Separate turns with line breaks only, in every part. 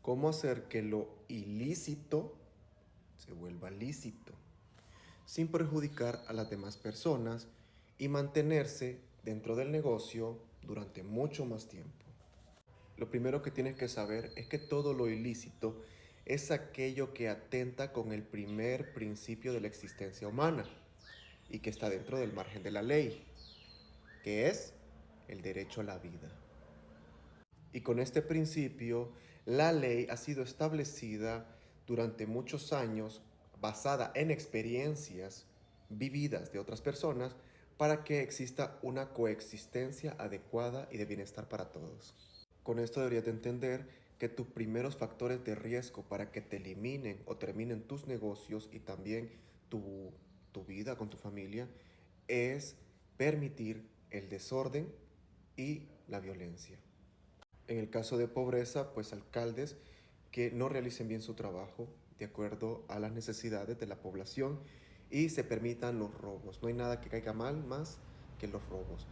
cómo hacer que lo ilícito se vuelva lícito, sin perjudicar a las demás personas y mantenerse dentro del negocio durante mucho más tiempo. Lo primero que tienes que saber es que todo lo ilícito es aquello que atenta con el primer principio de la existencia humana y que está dentro del margen de la ley, que es el derecho a la vida. Y con este principio, la ley ha sido establecida durante muchos años basada en experiencias vividas de otras personas para que exista una coexistencia adecuada y de bienestar para todos. Con esto deberías de entender que tus primeros factores de riesgo para que te eliminen o terminen tus negocios y también tu vida con tu familia es permitir el desorden y la violencia. En el caso de pobreza, pues alcaldes que no realicen bien su trabajo de acuerdo a las necesidades de la población y se permitan los robos. No hay nada que caiga mal más que los robos.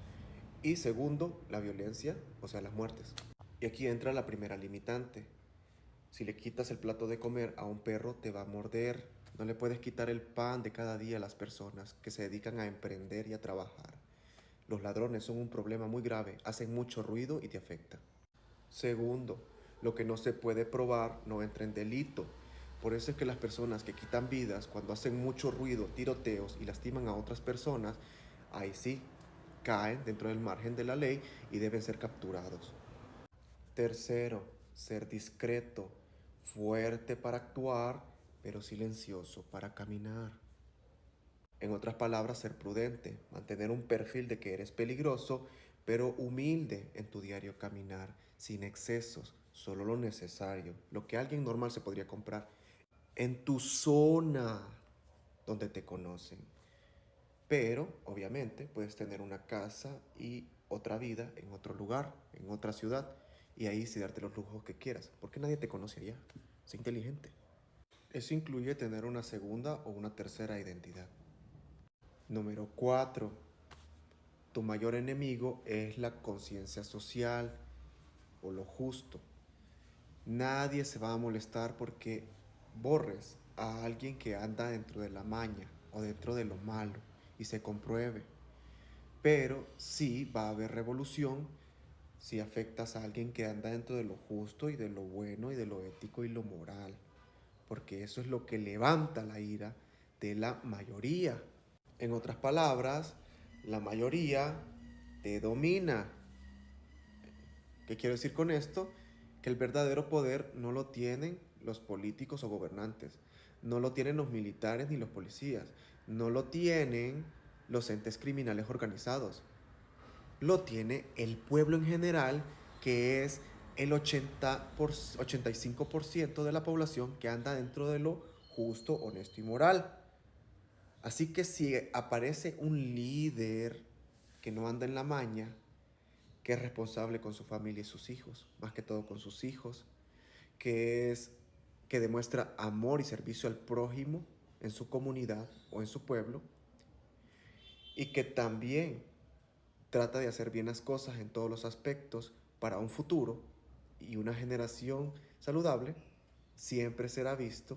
Y segundo, la violencia, o sea, las muertes. Y aquí entra la primera limitante. Si le quitas el plato de comer a un perro, te va a morder. No le puedes quitar el pan de cada día a las personas que se dedican a emprender y a trabajar. Los ladrones son un problema muy grave, hacen mucho ruido y te afecta. Segundo, lo que no se puede probar no entra en delito. Por eso es que las personas que quitan vidas cuando hacen mucho ruido, tiroteos y lastiman a otras personas, ahí sí, caen dentro del margen de la ley y deben ser capturados. Tercero, ser discreto, fuerte para actuar, pero silencioso para caminar. En otras palabras, ser prudente, mantener un perfil de que eres peligroso, pero humilde en tu diario caminar, sin excesos, solo lo necesario, lo que alguien normal se podría comprar, en tu zona donde te conocen. Pero, obviamente, puedes tener una casa y otra vida en otro lugar, en otra ciudad, y ahí sí darte los lujos que quieras, porque nadie te conoce allá. Sé inteligente. Eso incluye tener una segunda o una tercera identidad. Número 4. Tu mayor enemigo es la conciencia social o lo justo. Nadie se va a molestar porque borres a alguien que anda dentro de la maña o dentro de lo malo y se compruebe. Pero sí va a haber revolución si afectas a alguien que anda dentro de lo justo y de lo bueno y de lo ético y lo moral. Porque eso es lo que levanta la ira de la mayoría. En otras palabras, la mayoría te domina. ¿Qué quiero decir con esto? Que el verdadero poder no lo tienen los políticos o gobernantes, no lo tienen los militares ni los policías, no lo tienen los entes criminales organizados, lo tiene el pueblo en general, que es el 85% de la población que anda dentro de lo justo, honesto y moral. Así que si aparece un líder que no anda en la maña, que es responsable con su familia y sus hijos, más que todo con sus hijos, que demuestra amor y servicio al prójimo en su comunidad o en su pueblo, y que también trata de hacer bien las cosas en todos los aspectos para un futuro y una generación saludable, siempre será visto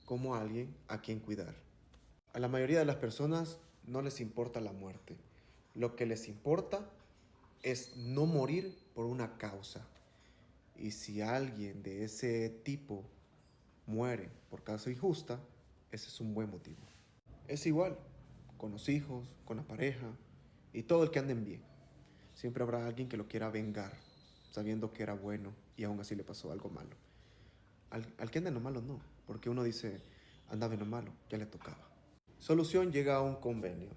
como alguien a quien cuidar. A la mayoría de las personas no les importa la muerte. Lo que les importa es no morir por una causa. Y si alguien de ese tipo muere por causa injusta, ese es un buen motivo. Es igual con los hijos, con la pareja y todo el que anden bien. Siempre habrá alguien que lo quiera vengar, sabiendo que era bueno y aún así le pasó algo malo. Al que anda en lo malo no, porque uno dice, andaba en lo malo, ya le tocaba. Solución llega a un convenio.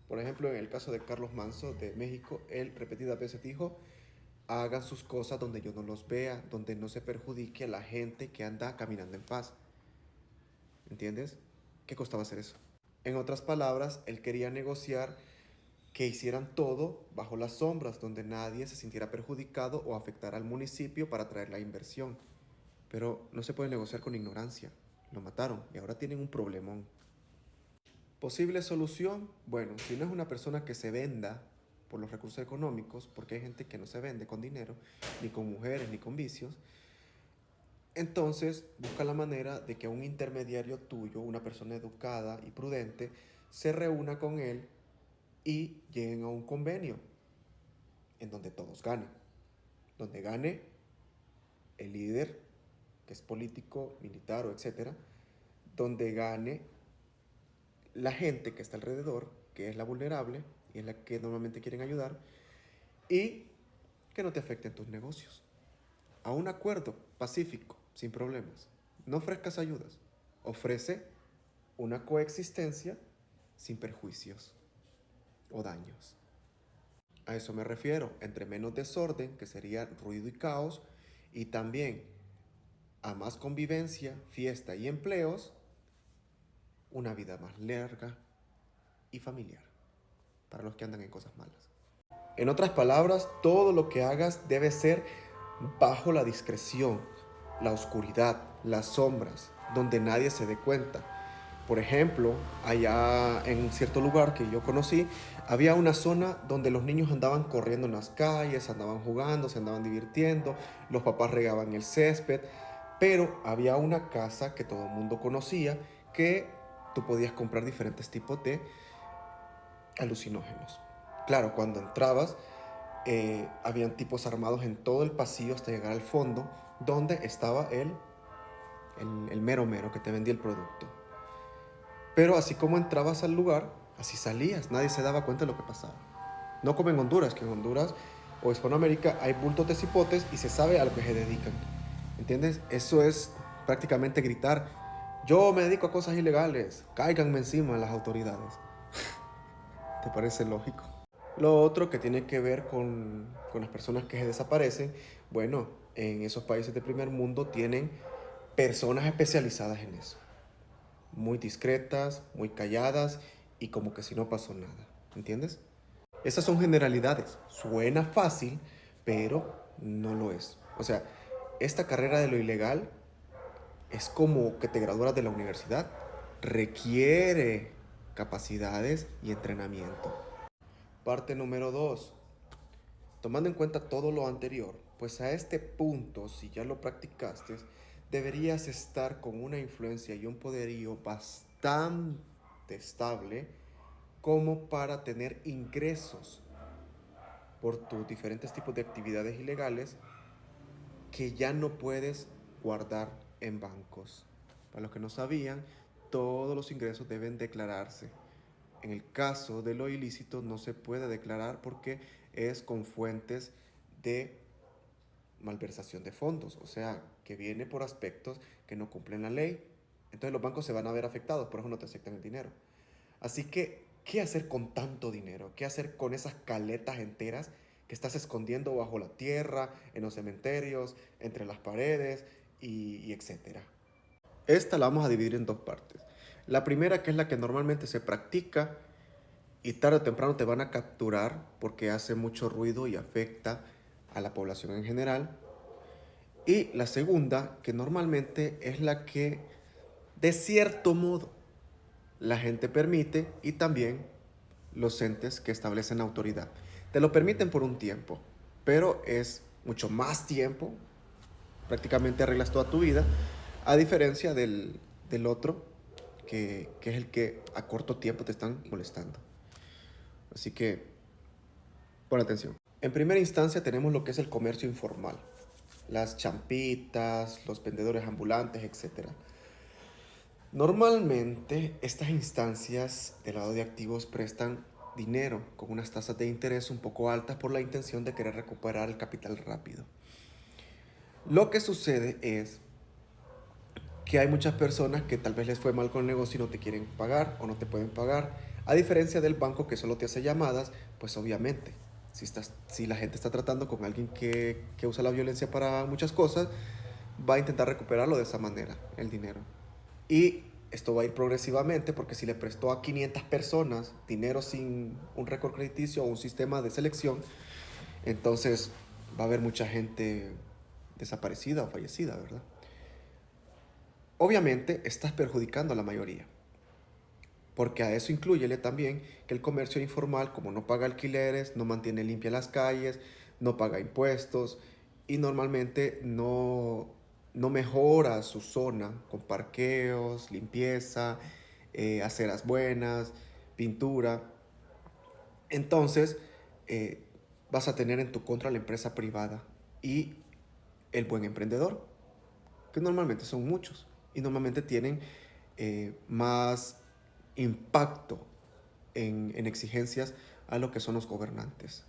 Por ejemplo, en el caso de Carlos Manso de México, él repetidas veces dijo, hagan sus cosas donde yo no los vea, donde no se perjudique a la gente que anda caminando en paz. ¿Entiendes? ¿Qué costaba hacer eso? En otras palabras, él quería negociar que hicieran todo bajo las sombras, donde nadie se sintiera perjudicado o afectara al municipio para traer la inversión. Pero no se puede negociar con ignorancia. Lo mataron y ahora tienen un problemón. Posible solución, bueno, si no es una persona que se venda por los recursos económicos, porque hay gente que no se vende con dinero, ni con mujeres, ni con vicios, Entonces busca la manera de que un intermediario tuyo, una persona educada y prudente, se reúna con él y lleguen a un convenio en donde todos ganen. Donde gane el líder, que es político, militar o etcétera. Donde gane la gente que está alrededor, que es la vulnerable y es la que normalmente quieren ayudar. Y que no te afecten tus negocios. A un acuerdo pacífico, sin problemas. No ofrezcas ayudas. Ofrece una coexistencia sin perjuicios o daños. A eso me refiero, entre menos desorden, que sería ruido y caos, y también a más convivencia, fiesta y empleos, una vida más larga y familiar, para los que andan en cosas malas. En otras palabras, todo lo que hagas debe ser bajo la discreción, la oscuridad, las sombras, donde nadie se dé cuenta. Por ejemplo, allá en cierto lugar que yo conocí, había una zona donde los niños andaban corriendo en las calles, andaban jugando, se andaban divirtiendo, los papás regaban el césped, pero había una casa que todo el mundo conocía que tú podías comprar diferentes tipos de alucinógenos. Claro, cuando entrabas, habían tipos armados en todo el pasillo hasta llegar al fondo, donde estaba el mero mero que te vendía el producto. Pero así como entrabas al lugar, así salías, nadie se daba cuenta de lo que pasaba. No como en Honduras, que en Honduras o Hispanoamérica hay bultos de cipotes y se sabe a lo que se dedican. ¿Entiendes? Eso es prácticamente gritar: yo me dedico a cosas ilegales, cáiganme encima las autoridades. ¿Te parece lógico? Lo otro que tiene que ver con las personas que se desaparecen, bueno, en esos países de primer mundo tienen personas especializadas en eso. Muy discretas, muy calladas y como que si no pasó nada. ¿Entiendes? Esas son generalidades. Suena fácil, pero no lo es. O sea, esta carrera de lo ilegal es como que te graduaras de la universidad. Requiere capacidades y entrenamiento. Parte número 2. Tomando en cuenta todo lo anterior, pues a este punto, si ya lo practicaste, deberías estar con una influencia y un poderío bastante estable como para tener ingresos por tus diferentes tipos de actividades ilegales que ya no puedes guardar en bancos. Para los que no sabían, todos los ingresos deben declararse. En el caso de lo ilícito no se puede declarar porque es con fuentes de malversación de fondos, o sea, que viene por aspectos que no cumplen la ley. Entonces los bancos se van a ver afectados, por eso no te aceptan el dinero. Así que, ¿qué hacer con tanto dinero? ¿Qué hacer con esas caletas enteras que estás escondiendo bajo la tierra, en los cementerios, entre las paredes y etcétera? Esta la vamos a dividir en dos partes. La primera, que es la que normalmente se practica y tarde o temprano te van a capturar porque hace mucho ruido y afecta a la población en general. Y la segunda, que normalmente es la que de cierto modo la gente permite y también los entes que establecen autoridad. Te lo permiten por un tiempo, pero es mucho más tiempo, prácticamente arreglas toda tu vida, a diferencia del otro, que es el que a corto tiempo te están molestando. Así que pon atención. En primera instancia tenemos lo que es el comercio informal, las champitas, los vendedores ambulantes, etc. Normalmente estas instancias de lavado de activos prestan dinero con unas tasas de interés un poco altas por la intención de querer recuperar el capital rápido. Lo que sucede es que hay muchas personas que tal vez les fue mal con el negocio y no te quieren pagar o no te pueden pagar. A diferencia del banco que solo te hace llamadas, pues obviamente, si la gente está tratando con alguien que usa la violencia para muchas cosas, va a intentar recuperarlo de esa manera, el dinero. Y esto va a ir progresivamente porque si le prestó a 500 personas dinero sin un récord crediticio o un sistema de selección, entonces va a haber mucha gente desaparecida o fallecida, ¿verdad? Obviamente estás perjudicando a la mayoría, porque a eso incluyele también que el comercio informal, como no paga alquileres, no mantiene limpias las calles, no paga impuestos y normalmente no no mejora su zona con parqueos, limpieza, aceras buenas, pintura, entonces eh, vas a tener en tu contra la empresa privada y el buen emprendedor, que normalmente son muchos y normalmente tienen más impacto en exigencias a lo que son los gobernantes.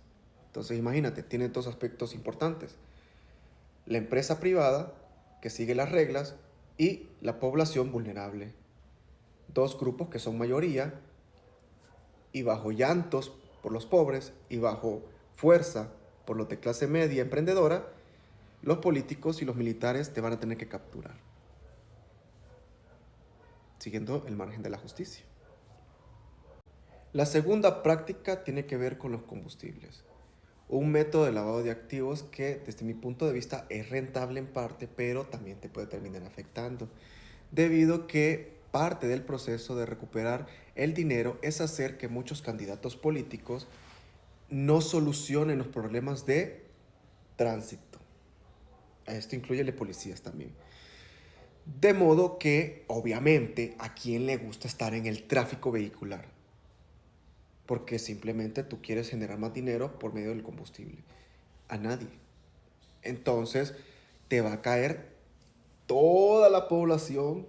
Entonces imagínate, tiene dos aspectos importantes. La empresa privada, que sigue las reglas, y la población vulnerable. Dos grupos que son mayoría y bajo llantos por los pobres y bajo fuerza por los de clase media emprendedora, los políticos y los militares te van a tener que capturar, siguiendo el margen de la justicia. La segunda práctica tiene que ver con los combustibles. Un método de lavado de activos que desde mi punto de vista es rentable en parte, pero también te puede terminar afectando, debido a que parte del proceso de recuperar el dinero es hacer que muchos candidatos políticos no solucionen los problemas de tránsito. Esto incluye policías también. De modo que, obviamente, ¿a quién le gusta estar en el tráfico vehicular? Porque simplemente tú quieres generar más dinero por medio del combustible. A nadie. Entonces, te va a caer toda la población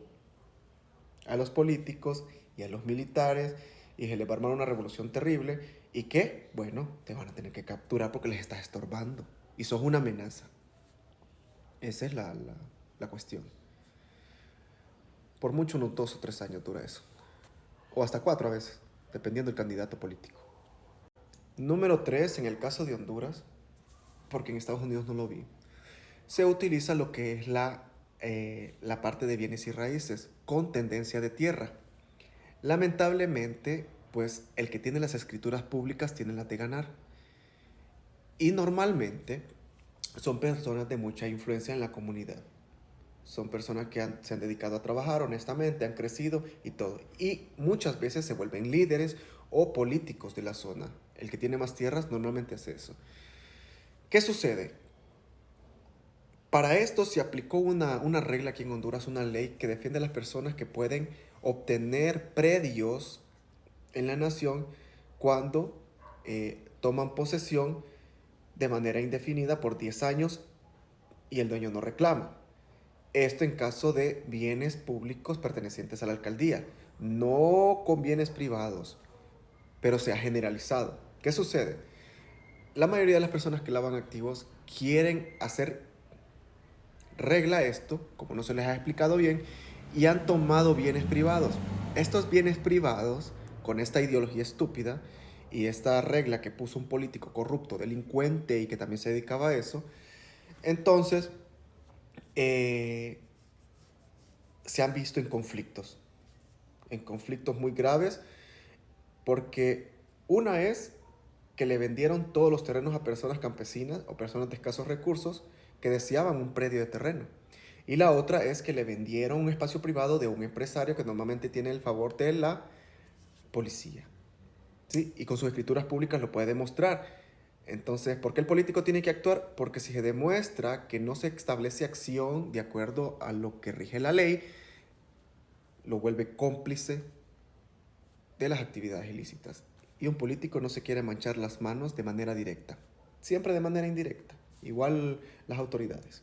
a los políticos y a los militares y se les va a armar una revolución terrible. ¿Y qué? Bueno, te van a tener que capturar porque les estás estorbando. Y sos una amenaza. Esa es la cuestión. Por mucho unos 2 o 3 años dura eso. O hasta 4 a veces, dependiendo del candidato político. Número 3, en el caso de Honduras, porque en Estados Unidos no lo vi, se utiliza lo que es la parte de bienes y raíces con tendencia de tierra. Lamentablemente, pues el que tiene las escrituras públicas tiene las de ganar. Y normalmente son personas de mucha influencia en la comunidad. Son personas que se han dedicado a trabajar honestamente, han crecido y todo. Y muchas veces se vuelven líderes o políticos de la zona. El que tiene más tierras normalmente hace eso. ¿Qué sucede? Para esto se aplicó una regla aquí en Honduras, una ley que defiende a las personas que pueden obtener predios en la nación cuando toman posesión de manera indefinida por 10 años y el dueño no reclama. Esto en caso de bienes públicos pertenecientes a la alcaldía, no con bienes privados, pero se ha generalizado. ¿Qué sucede? La mayoría de las personas que lavan activos quieren hacer regla esto, como no se les ha explicado bien, y han tomado bienes privados. Estos bienes privados, con esta ideología estúpida y esta regla que puso un político corrupto, delincuente y que también se dedicaba a eso, entonces se han visto en conflictos muy graves, porque una es que le vendieron todos los terrenos a personas campesinas o personas de escasos recursos que deseaban un predio de terreno. Y la otra es que le vendieron un espacio privado de un empresario que normalmente tiene el favor de la policía. ¿Sí? Y con sus escrituras públicas lo puede demostrar. Entonces, ¿por qué el político tiene que actuar? Porque si se demuestra que no se establece acción de acuerdo a lo que rige la ley, lo vuelve cómplice de las actividades ilícitas. Y un político no se quiere manchar las manos de manera directa, siempre de manera indirecta, igual las autoridades.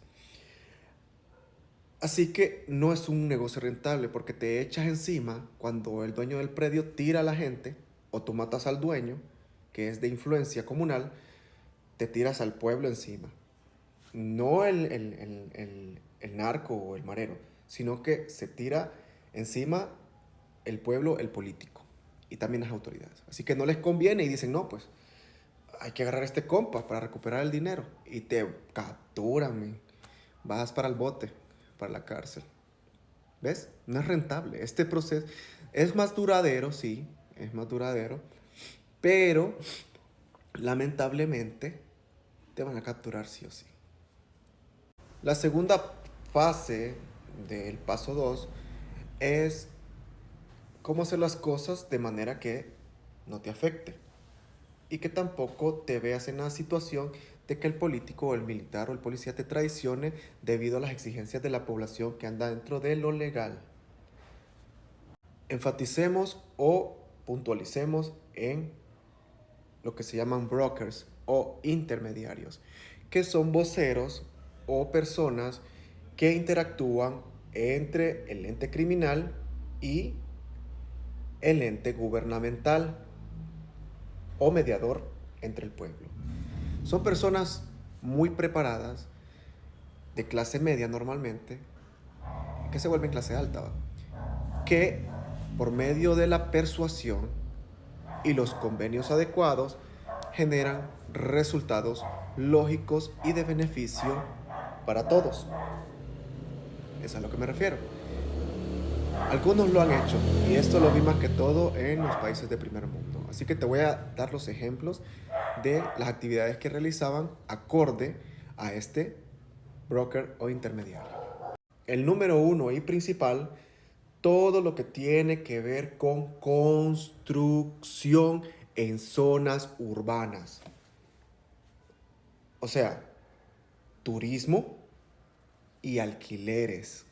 Así que no es un negocio rentable porque te echas encima cuando el dueño del predio tira a la gente o tú matas al dueño, que es de influencia comunal, te tiras al pueblo encima. No el narco o el marero, sino que se tira encima el pueblo, el político y también las autoridades. Así que no les conviene y dicen, no, pues hay que agarrar a este compa para recuperar el dinero. Y te capturan, vas para el bote, para la cárcel. ¿Ves? No es rentable. Este proceso es más duradero, sí, es más duradero, pero lamentablemente te van a capturar sí o sí. La segunda fase del paso 2 es cómo hacer las cosas de manera que no te afecte y que tampoco te veas en la situación de que el político o el militar o el policía te traicione debido a las exigencias de la población que anda dentro de lo legal. Enfaticemos o puntualicemos en lo que se llaman brokers o intermediarios, que son voceros o personas que interactúan entre el ente criminal y el ente gubernamental o mediador entre el pueblo. Son personas muy preparadas, de clase media normalmente, que se vuelven clase alta, ¿va? Que por medio de la persuasión y los convenios adecuados generan resultados lógicos y de beneficio para todos. Es a lo que me refiero. Algunos lo han hecho y esto lo vi más que todo en los países de primer mundo. Así que te voy a dar los ejemplos de las actividades que realizaban acorde a este broker o intermediario. El número uno y principal, todo lo que tiene que ver con construcción en zonas urbanas. O sea, turismo y alquileres.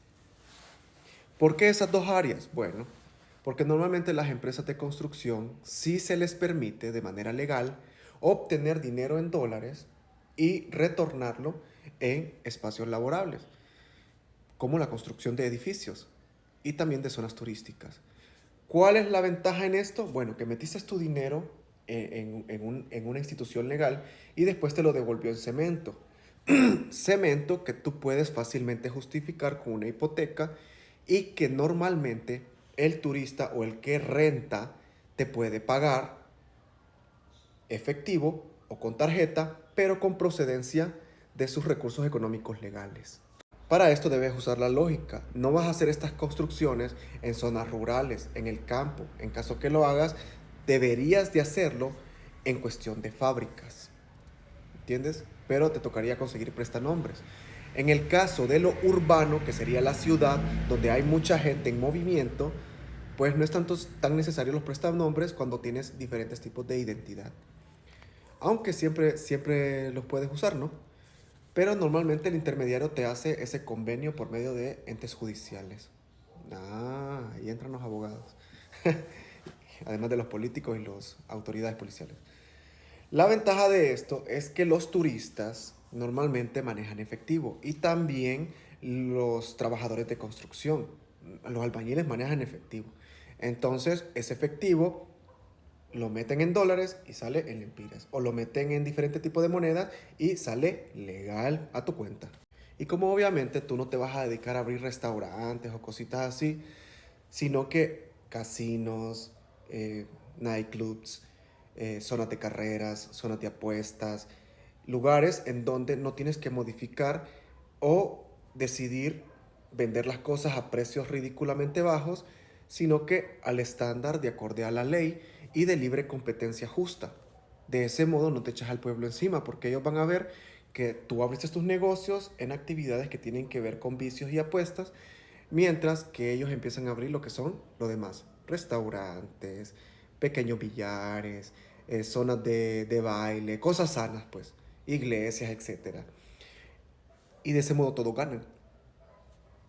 ¿Por qué esas dos áreas? Bueno, porque normalmente las empresas de construcción sí se les permite de manera legal obtener dinero en dólares y retornarlo en espacios laborables, como la construcción de edificios y también de zonas turísticas. ¿Cuál es la ventaja en esto? Bueno, que metiste tu dinero en una institución legal y después te lo devolvió en cemento. Cemento que tú puedes fácilmente justificar con una hipoteca y que normalmente el turista o el que renta te puede pagar efectivo o con tarjeta, pero con procedencia de sus recursos económicos legales. Para esto debes usar la lógica. No vas a hacer estas construcciones en zonas rurales, en el campo. En caso que lo hagas, deberías de hacerlo en cuestión de fábricas. ¿Entiendes? Pero te tocaría conseguir prestanombres. En el caso de lo urbano, que sería la ciudad, donde hay mucha gente en movimiento, pues no es tan necesario los prestanombres cuando tienes diferentes tipos de identidad. Aunque siempre los puedes usar, ¿no? Pero normalmente el intermediario te hace ese convenio por medio de entes judiciales. Ahí entran los abogados. Además de los políticos y las autoridades policiales. La ventaja de esto es que los turistas normalmente manejan efectivo y también los trabajadores de construcción. Los albañiles manejan efectivo. Entonces, ese efectivo lo meten en dólares y sale en lempiras. O lo meten en diferentes tipos de monedas y sale legal a tu cuenta. Y como obviamente tú no te vas a dedicar a abrir restaurantes o cositas así, sino que casinos, nightclubs, zonas de carreras, zonas de apuestas, lugares en donde no tienes que modificar o decidir vender las cosas a precios ridículamente bajos, sino que al estándar de acorde a la ley y de libre competencia justa. De ese modo no te echas al pueblo encima, porque ellos van a ver que tú abriste tus negocios en actividades que tienen que ver con vicios y apuestas, mientras que ellos empiezan a abrir lo que son lo demás, restaurantes, pequeños billares, zonas de baile, cosas sanas pues, iglesias, etcétera. Y de ese modo todos ganan.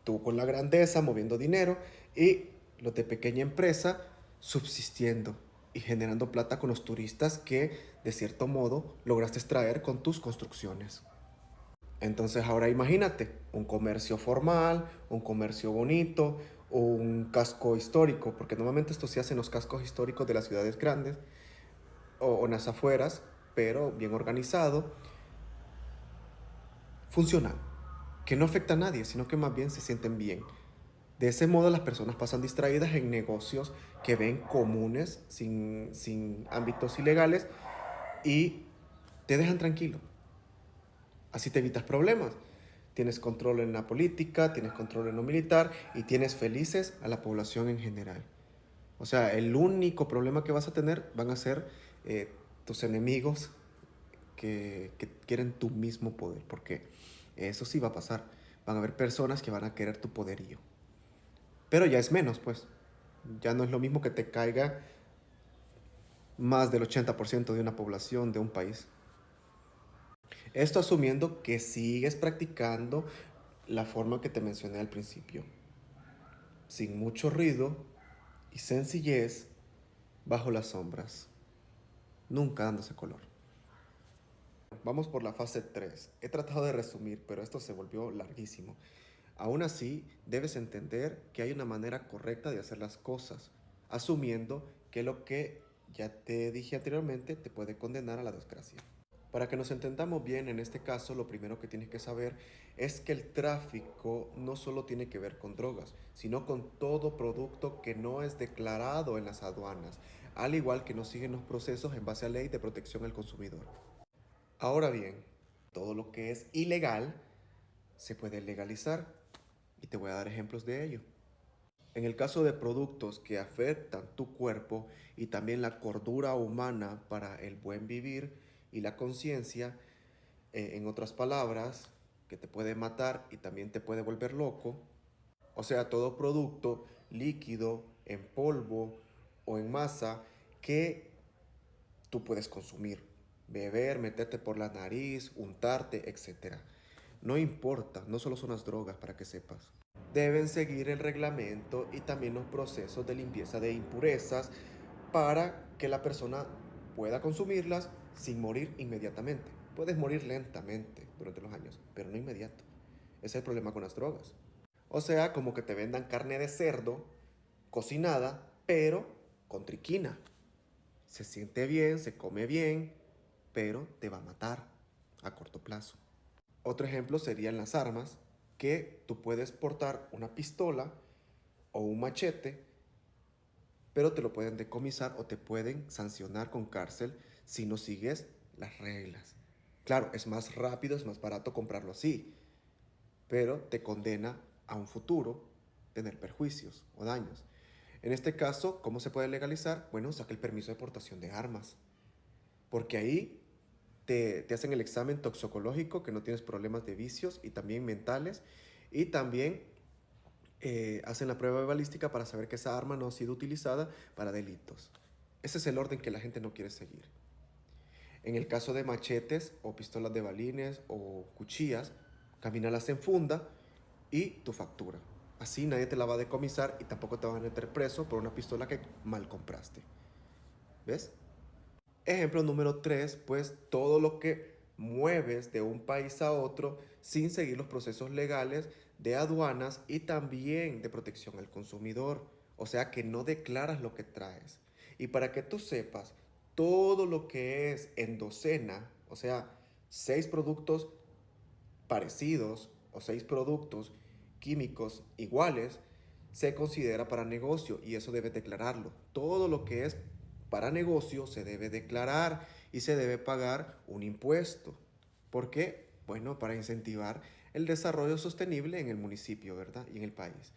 Tú con la grandeza moviendo dinero y los de pequeña empresa subsistiendo y generando plata con los turistas que de cierto modo lograste extraer con tus construcciones. Entonces ahora imagínate, un comercio formal, un comercio bonito, un casco histórico, porque normalmente esto se hace en los cascos históricos de las ciudades grandes o en las afueras, pero bien organizado, funcional, que no afecta a nadie, sino que más bien se sienten bien. De ese modo las personas pasan distraídas en negocios que ven comunes, sin ámbitos ilegales, y te dejan tranquilo. Así te evitas problemas. Tienes control en la política, tienes control en lo militar y tienes felices a la población en general. O sea, el único problema que vas a tener van a ser tus enemigos que quieren tu mismo poder, porque eso sí va a pasar. Van a haber personas que van a querer tu poderío. Pero ya es menos, pues. Ya no es lo mismo que te caiga más del 80% de una población de un país. Esto asumiendo que sigues practicando la forma que te mencioné al principio, sin mucho ruido y sencillez bajo las sombras, nunca dándose color. Vamos por la fase 3. He tratado de resumir, pero esto se volvió larguísimo. Aún así, debes entender que hay una manera correcta de hacer las cosas, asumiendo que lo que ya te dije anteriormente te puede condenar a la desgracia. Para que nos entendamos bien, en este caso, lo primero que tienes que saber es que el tráfico no solo tiene que ver con drogas, sino con todo producto que no es declarado en las aduanas, al igual que no siguen los procesos en base a ley de protección al consumidor. Ahora bien, todo lo que es ilegal se puede legalizar y te voy a dar ejemplos de ello. En el caso de productos que afectan tu cuerpo y también la cordura humana para el buen vivir y la conciencia, en otras palabras, que te puede matar y también te puede volver loco, o sea, todo producto líquido, en polvo o en masa que tú puedes consumir, beber, meterte por la nariz, untarte, etcétera. No importa, no solo son las drogas para que sepas. Deben seguir el reglamento y también los procesos de limpieza de impurezas para que la persona pueda consumirlas sin morir inmediatamente. Puedes morir lentamente durante los años, pero no inmediato. Ese es el problema con las drogas. O sea, como que te vendan carne de cerdo cocinada, pero con triquina. Se siente bien, se come bien, pero te va a matar a corto plazo. Otro ejemplo serían las armas, que tú puedes portar una pistola o un machete, pero te lo pueden decomisar o te pueden sancionar con cárcel si no sigues las reglas. Claro, es más rápido, es más barato comprarlo así, pero te condena a un futuro tener perjuicios o daños. En este caso, ¿cómo se puede legalizar? Bueno, saca el permiso de portación de armas, porque ahí te hacen el examen toxicológico, que no tienes problemas de vicios y también mentales, y también hacen la prueba de balística para saber que esa arma no ha sido utilizada para delitos. Ese es el orden que la gente no quiere seguir. En el caso de machetes o pistolas de balines o cuchillas, camínalas en funda y tu factura. Así nadie te la va a decomisar y tampoco te van a meter preso por una pistola que mal compraste. ¿Ves? Ejemplo número 3, pues todo lo que mueves de un país a otro sin seguir los procesos legales de aduanas y también de protección al consumidor. O sea que no declaras lo que traes. Y para que tú sepas, todo lo que es en docena, o sea, 6 productos parecidos o 6 productos químicos iguales, se considera para negocio y eso debe declararlo. Todo lo que es para negocio se debe declarar y se debe pagar un impuesto. ¿Por qué? Bueno, para incentivar el desarrollo sostenible en el municipio, ¿verdad? Y en el país.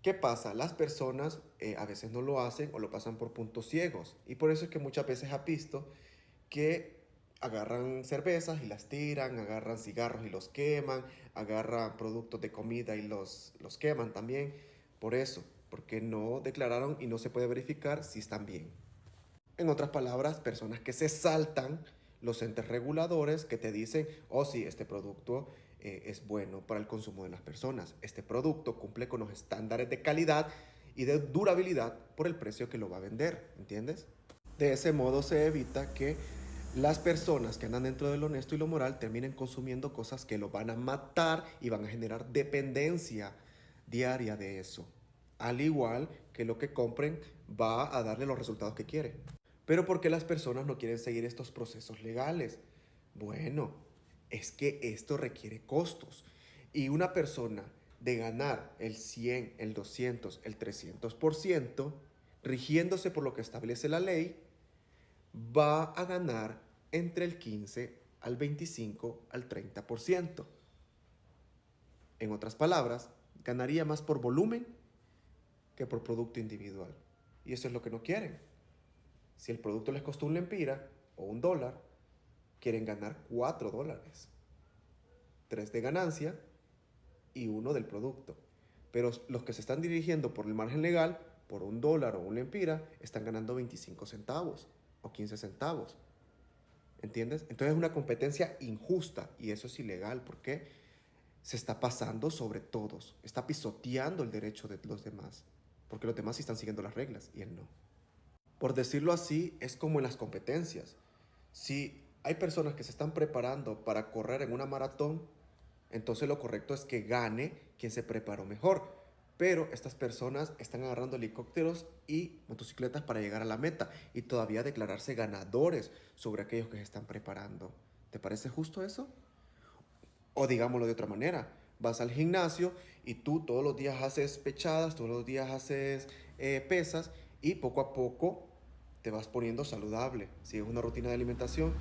¿Qué pasa? Las personas a veces no lo hacen o lo pasan por puntos ciegos. Y por eso es que muchas veces ha visto que agarran cervezas y las tiran, agarran cigarros y los queman, agarran productos de comida y los queman también. Por eso, porque no declararon y no se puede verificar si están bien. En otras palabras, personas que se saltan los entes reguladores que te dicen, oh sí, este producto es bueno para el consumo de las personas. Este producto cumple con los estándares de calidad y de durabilidad por el precio que lo va a vender, ¿entiendes? De ese modo se evita que las personas que andan dentro de lo honesto y lo moral terminen consumiendo cosas que lo van a matar y van a generar dependencia diaria de eso. Al igual que lo que compren va a darle los resultados que quiere. Pero ¿por qué las personas no quieren seguir estos procesos legales? Bueno, es que esto requiere costos. Y una persona de ganar el 100, el 200, el 300%, rigiéndose por lo que establece la ley, va a ganar entre el 15 al 25 al 30%. En otras palabras, ganaría más por volumen que por producto individual. Y eso es lo que no quieren. Si el producto les costó un lempira o un dólar, quieren ganar 4 dólares. 3 de ganancia y 1 del producto. Pero los que se están dirigiendo por el margen legal, por un dólar o un lempira, están ganando 25 centavos o 15 centavos. ¿entiendes? Entonces es una competencia injusta y eso es ilegal porque se está pasando sobre todos, está pisoteando el derecho de los demás, porque los demás sí están siguiendo las reglas y él no. Por decirlo así, es como en las competencias. Si hay personas que se están preparando para correr en una maratón, entonces lo correcto es que gane quien se preparó mejor. Pero estas personas están agarrando helicópteros y motocicletas para llegar a la meta y todavía declararse ganadores sobre aquellos que se están preparando. ¿Te parece justo eso? O digámoslo de otra manera, vas al gimnasio y tú todos los días haces pechadas, todos los días haces pesas y poco a poco te vas poniendo saludable, sigues una rutina de alimentación,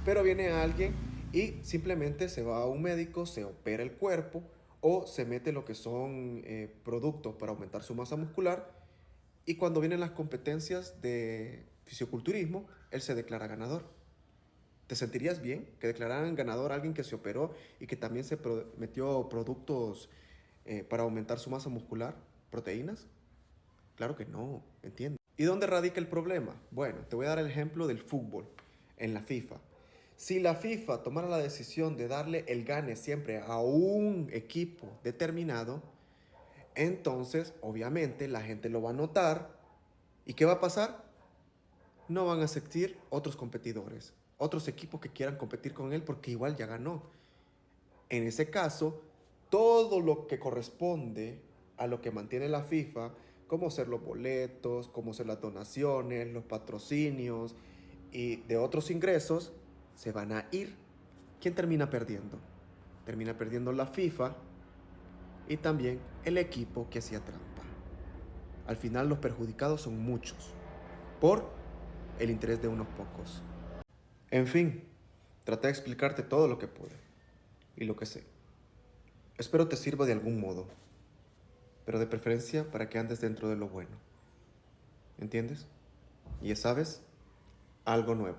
pero viene alguien y simplemente se va a un médico, se opera el cuerpo o se mete lo que son productos para aumentar su masa muscular y cuando vienen las competencias de fisiculturismo, él se declara ganador. ¿Te sentirías bien que declararan ganador a alguien que se operó y que también metió productos para aumentar su masa muscular, proteínas? Claro que no, entiendo. ¿Y dónde radica el problema? Bueno, te voy a dar el ejemplo del fútbol en la FIFA. Si la FIFA tomara la decisión de darle el gane siempre a un equipo determinado, entonces obviamente la gente lo va a notar. ¿Y qué va a pasar? No van a asistir otros competidores, otros equipos que quieran competir con él porque igual ya ganó. En ese caso, todo lo que corresponde a lo que mantiene la FIFA, como ser los boletos, como ser las donaciones, los patrocinios y de otros ingresos, se van a ir. ¿Quién termina perdiendo? Termina perdiendo la FIFA y también el equipo que hacía trampa. Al final los perjudicados son muchos por el interés de unos pocos. En fin, traté de explicarte todo lo que pude y lo que sé. Espero te sirva de algún modo, pero de preferencia para que andes dentro de lo bueno. ¿Entiendes? Y ya sabes, algo nuevo.